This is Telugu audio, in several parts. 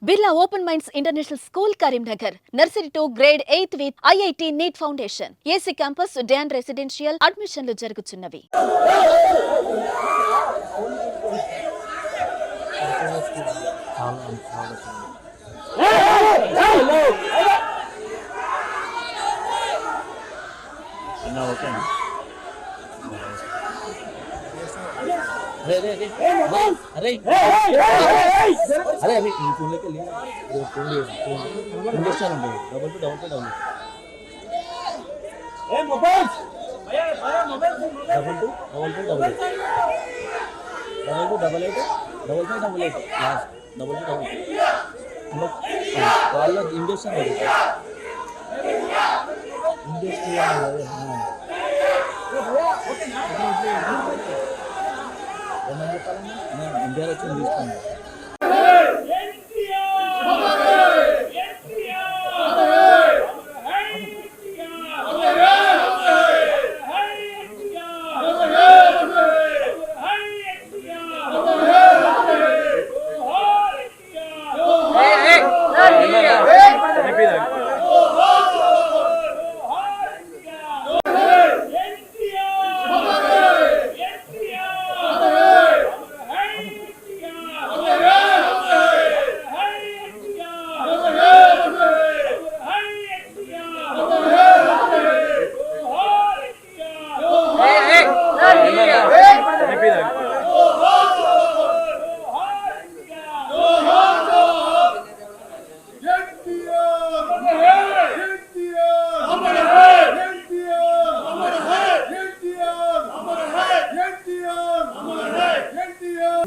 Birla Open Minds International School, Karimnagar. Nursery to grade 8th with IIT NEET Foundation. AC Campus, Dan Residential. Admission lu jaruguchunnవి. अरे अभी फोन लेके लिए phone double two mobile double at last double call injection India తీసుకున్నాను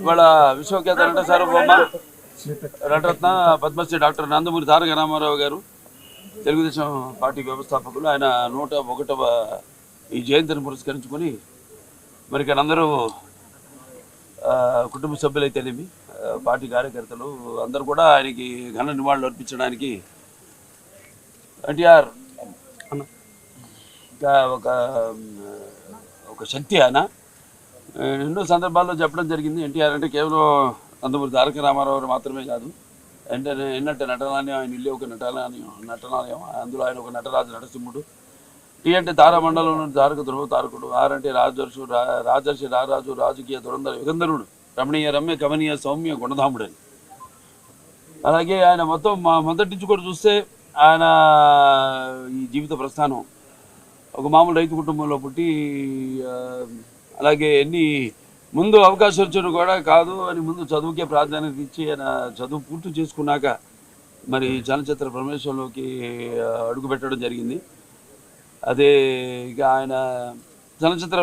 ఇవాళ విశ్వఖ్యాత నట సార్వభౌమ నటరత్న పద్మశ్రీ డాక్టర్ నందమూరి తారక రామారావు గారు తెలుగుదేశం పార్టీ వ్యవస్థాపకులు. ఆయన 101వ ఈ జయంతిని పురస్కరించుకొని మరి ఇక్కడ అందరూ కుటుంబ సభ్యులైతేనేమి పార్టీ కార్యకర్తలు అందరూ కూడా ఆయనకి ఘన నివాళులు అర్పించడానికి ఎన్టీఆర్ ఒక శక్తి ఆయన ఎన్నో సందర్భాల్లో చెప్పడం జరిగింది. ఎన్టీఆర్ అంటే కేవలం నందమూరి తారక రామారావు మాత్రమే కాదు, ఎన్నట్టు నటనాలయం, ఆయన ఇల్లు ఒక నటనాలయం, అందులో ఆయన ఒక నటరాజు నటసింహుడు. టీ అంటే తారామండలంలో తారక ధ్రువ తారకుడు, ఆర్ అంటే రాజర్షి రారాజు, రాజకీయ దురంధర యుగంధరుడు, రమణీయ రమ్య కమనీయ సౌమ్య గుణధాముడు అని. అలాగే ఆయన మొదటి నుంచి కూడా చూస్తే ఆయన ఈ జీవిత ప్రస్థానం ఒక మామూలు రైతు కుటుంబంలో పుట్టి, అలాగే ముందు అవకాశం వచ్చారు కూడా కాదు అని ముందు చదువుకే ప్రాధాన్యత ఇచ్చి ఆయన చదువు పూర్తి చేసుకున్నాక మరి చలనచిత్ర ప్రవేశంలోకి అడుగుపెట్టడం జరిగింది. అదే ఇక ఆయన చలనచిత్ర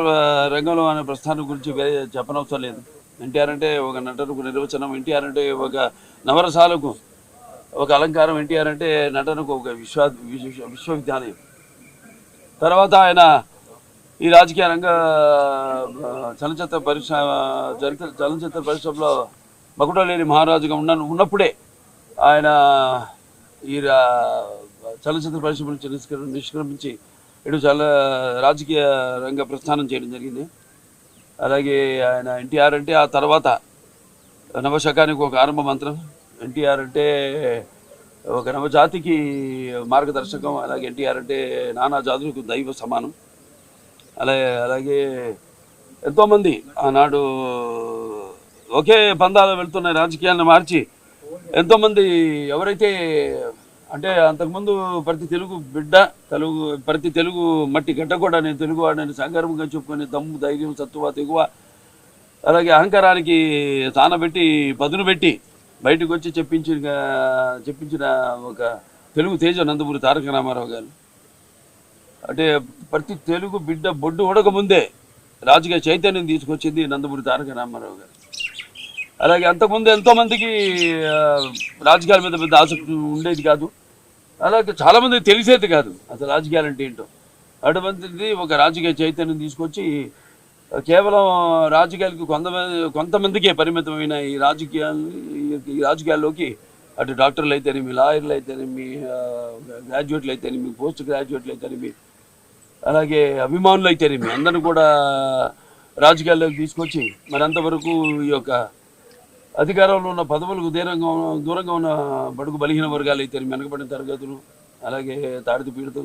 రంగంలో ఆయన ప్రస్థానం గురించి వేరే చెప్పనవసరం లేదు. ఎన్టీఆర్ అంటే ఒక నటనకు నిర్వచనం, ఎన్టీఆర్ అంటే ఒక నవరసాలకు ఒక అలంకారం, ఎన్టీఆర్ అంటే నటనకు ఒక విశ్వవిద్యాలయం. తర్వాత ఆయన ఈ రాజకీయ రంగ చలనచిత్ర పరిశ్రమలో మకుటలేని మహారాజుగా ఉన్నప్పుడే ఆయన ఈ చలనచిత్ర పరిశ్రమ నుంచి నిష్క్రమించి ఇటు రాజకీయ రంగ ప్రస్థానం చేయడం జరిగింది. అలాగే ఆయన ఎన్టీఆర్ అంటే ఆ తర్వాత నవశకానికి ఒక ఆరంభ మంత్రం, ఎన్టీఆర్ అంటే ఒక నవజాతికి మార్గదర్శకం, అలాగే ఎన్టీఆర్ అంటే నానా జాతులకు దైవ సమానం. అలాగే ఎంతోమంది ఆనాడు ఒకే పందాలు వెళ్తున్న రాజకీయాలను మార్చి ఎంతోమంది ఎవరైతే అంటే అంతకుముందు ప్రతి తెలుగు మట్టి గడ్డ కూడా నేను తెలుగువాడని సంగర్వంగా చెప్పుకొని దమ్ము, ధైర్యం, సత్తువ, తెగువ, అలాగే అహంకారానికి తానబెట్టి పదును పెట్టి బయటకు వచ్చి చెప్పించిన ఒక తెలుగు తేజ నందమూరి తారక రామారావు గారు. అంటే ప్రతి తెలుగు బిడ్డ బొడ్డు ఉడకముందే రాజకీయ చైతన్యం తీసుకొచ్చింది నందమూరి తారక రామారావు గారు. అలాగే అంతకుముందు ఎంతోమందికి రాజకీయాల మీద పెద్ద ఆసక్తి ఉండేది కాదు, అలాగే చాలామందికి తెలిసేది కాదు అసలు రాజకీయాలు అంటే ఏంటో. అటువంటిది ఒక రాజకీయ చైతన్యం తీసుకొచ్చి కేవలం రాజకీయాలకు కొంతమందికే పరిమితమైన ఈ రాజకీయాల్లోకి అటు డాక్టర్లు అయితేనేమి, లాయర్లు అయితేనేమి, గ్రాడ్యుయేట్లు అయితేనేమి, పోస్ట్ గ్రాడ్యుయేట్లు అయితేనేమి, అలాగే అభిమానులు అయితేనేమి అందరూ కూడా రాజకీయాల్లోకి తీసుకొచ్చి మరి అంతవరకు ఈ యొక్క అధికారంలో ఉన్న పదవులకు దూరంగా ఉన్న బడుగు బలహీన వర్గాలు అయితేనేమి, వెనకబడిన తరగతులు, అలాగే తాడిత పీడిత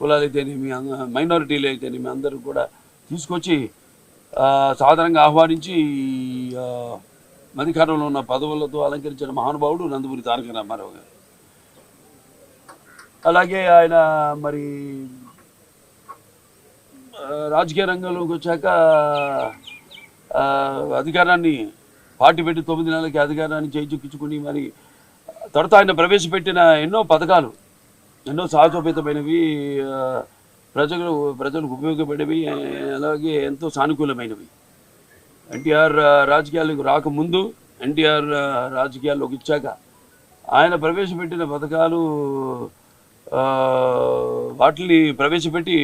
కులాలు అయితేనేమి, మైనారిటీలు అయితేనేమి అందరూ కూడా తీసుకొచ్చి సాధారణంగా ఆహ్వానించి అధికారంలో ఉన్న పదవులతో అలంకరించిన మహానుభావుడు నందమూరి తారక రామారావు గారు. అలాగే ఆయన మరి రాజకీయ రంగంలోకి వచ్చాక అధికారాన్ని పార్టీ పెట్టి 9 నెలలకి అధికారాన్ని చేజిక్కించుకుని మరి తర్వాత ఆయన ప్రవేశపెట్టిన ఎన్నో పథకాలు ఎన్నో సాహసోపేతమైనవి, ప్రజలకు ఉపయోగపడేవి, అలాగే ఎంతో సానుకూలమైనవి. ఎన్టీఆర్ రాజకీయాలకు రాకముందు, ఎన్టీఆర్ రాజకీయాల్లోకి ఇచ్చాక ఆయన ప్రవేశపెట్టిన పథకాలు వాటిని ప్రవేశపెట్టి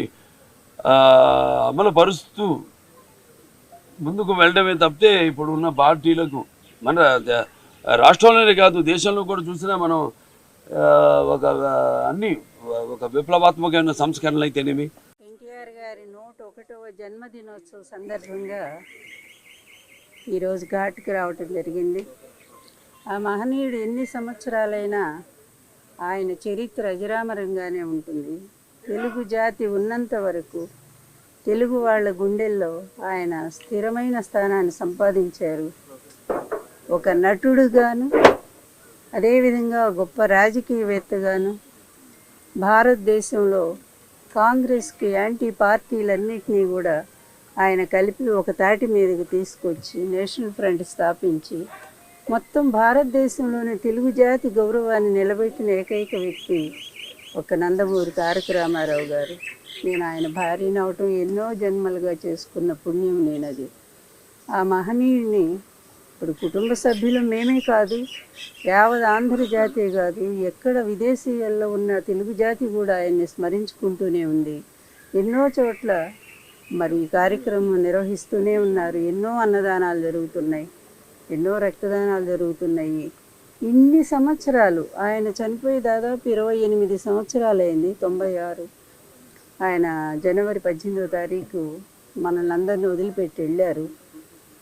అమలు పరుస్తూ ముందుకు వెళ్ళడమే తప్పితే ఇప్పుడు ఉన్న పార్టీలకు మన రాష్ట్రంలోనే కాదు దేశంలో కూడా చూసినా మనం ఒక విప్లవాత్మకమైన సంస్కరణలు అయితేనేమి. ఎన్టీఆర్ గారి 101వ జన్మదినోత్సవ సందర్భంగా ఈరోజు ఘాట్కి రావటం జరిగింది. ఆ మహనీయుడు ఎన్ని సంవత్సరాలైనా ఆయన చరిత్ర అజరామరంగానే ఉంటుంది. తెలుగు జాతి ఉన్నంత వరకు తెలుగు వాళ్ళ గుండెల్లో ఆయన స్థిరమైన స్థానాన్ని సంపాదించారు. ఒక నటుడుగాను, అదేవిధంగా గొప్ప రాజకీయవేత్తగాను భారతదేశంలో కాంగ్రెస్కి యాంటీ పార్టీలన్నింటినీ కూడా ఆయన కలిపి ఒక తాటి మీదకి తీసుకొచ్చి నేషనల్ ఫ్రంట్ స్థాపించి మొత్తం భారతదేశంలోని తెలుగు జాతి గౌరవాన్ని నిలబెట్టిన ఏకైక వ్యక్తి ఒక నందమూరి తారక రామారావు గారు. నేను ఆయన భార్యని అవటం ఎన్నో జన్మలుగా చేసుకున్న పుణ్యం నేనది. ఆ మహనీయుడిని ఇప్పుడు కుటుంబ సభ్యులు మేమే కాదు, యావత్ ఆంధ్ర జాతే కాదు, ఎక్కడ విదేశీయాల్లో ఉన్న తెలుగు జాతి కూడా ఆయన్ని స్మరించుకుంటూనే ఉంది. ఎన్నో చోట్ల మరి ఈ కార్యక్రమం నిర్వహిస్తూనే ఉన్నారు. ఎన్నో అన్నదానాలు జరుగుతున్నాయి, ఎన్నో రక్తదానాలు జరుగుతున్నాయి. ఇన్ని సంవత్సరాలు ఆయన చనిపోయి దాదాపు 28 సంవత్సరాలైంది. 96 ఆయన జనవరి 18వ తారీఖు మనల్ని అందరినీ వదిలిపెట్టి వెళ్ళారు.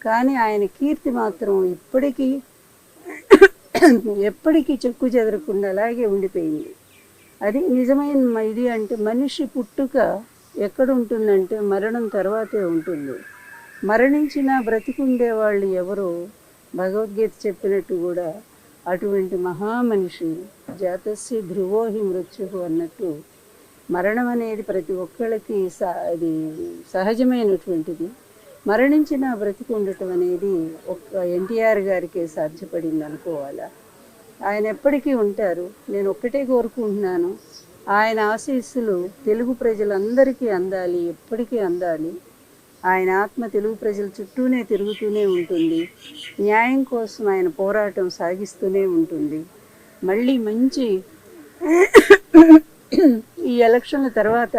కానీ ఆయన కీర్తి మాత్రం ఎప్పటికీ చెక్కు చెదరకుండా అలాగే ఉండిపోయింది. అది నిజమైన ఇది అంటే మనిషి పుట్టుక ఎక్కడ ఉంటుందంటే మరణం తర్వాతే ఉంటుంది. మరణించినా బ్రతికుండే వాళ్ళు ఎవరో భగవద్గీత చెప్పినట్టు కూడా అటువంటి మహామనిషి జాతస్య ధ్రువోహి మృత్యువు అన్నట్టు మరణం అనేది ప్రతి ఒక్కళ్ళకి అది సహజమైనటువంటిది. మరణించిన బ్రతికి ఉండటం అనేది ఒక్క ఎన్టీఆర్ గారికే సాధ్యపడింది అనుకోవాలా. ఆయన ఎప్పటికీ ఉంటారు. నేను ఒక్కటే కోరుకుంటున్నాను, ఆయన ఆశీస్సులు తెలుగు ప్రజలందరికీ అందాలి, ఎప్పటికీ అందాలి. ఆయన ఆత్మ తెలుగు ప్రజల చుట్టూనే తిరుగుతూనే ఉంటుంది. న్యాయం కోసం ఆయన పోరాటం సాగిస్తూనే ఉంటుంది. మళ్ళీ మంచి ఈ ఎలక్షన్ల తర్వాత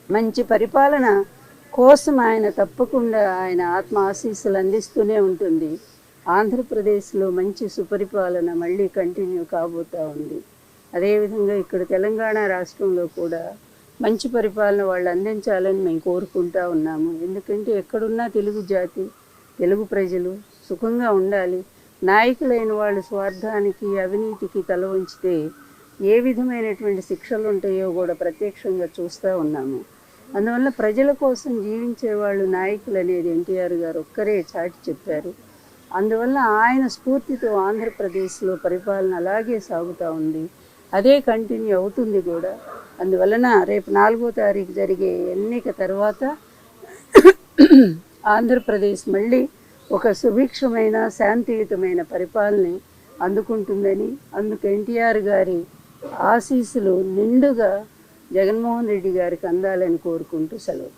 మంచి పరిపాలన కోసం ఆయన తప్పకుండా ఆయన ఆత్మ ఆశీస్సులు అందిస్తూనే ఉంటుంది. ఆంధ్రప్రదేశ్లో మంచి సుపరిపాలన మళ్ళీ కంటిన్యూ కాబోతూ ఉంది. అదేవిధంగా ఇక్కడ తెలంగాణ రాష్ట్రంలో కూడా మంచి పరిపాలన వాళ్ళు అందించాలని మేము కోరుకుంటూ ఉన్నాము. ఎందుకంటే ఎక్కడున్నా తెలుగు జాతి, తెలుగు ప్రజలు సుఖంగా ఉండాలి. నాయకులైన వాళ్ళు స్వార్థానికి, అవినీతికి తల వంచితే ఏ విధమైనటువంటి శిక్షలు ఉంటాయో కూడా ప్రత్యక్షంగా చూస్తూ ఉన్నాము. అందువల్ల ప్రజల కోసం జీవించే వాళ్ళు నాయకులు అనేది ఎన్టీఆర్ గారు ఒక్కరే చాటి చెప్పారు. అందువల్ల ఆయన స్ఫూర్తితో ఆంధ్రప్రదేశ్లో పరిపాలన అలాగే సాగుతూ ఉంది. అదే కంటిన్యూ అవుతుంది కూడా. అందువలన రేపు 4వ తారీఖు జరిగే ఎన్నిక తర్వాత ఆంధ్రప్రదేశ్ మళ్ళీ ఒక సుభిక్షమైన శాంతియుతమైన పరిపాలన అందుకుంటుందని, అందుకు ఎన్టీఆర్ గారి ఆశీస్సులు నిండుగా జగన్మోహన్ రెడ్డి గారికి అందాలని కోరుకుంటూ సెలవు.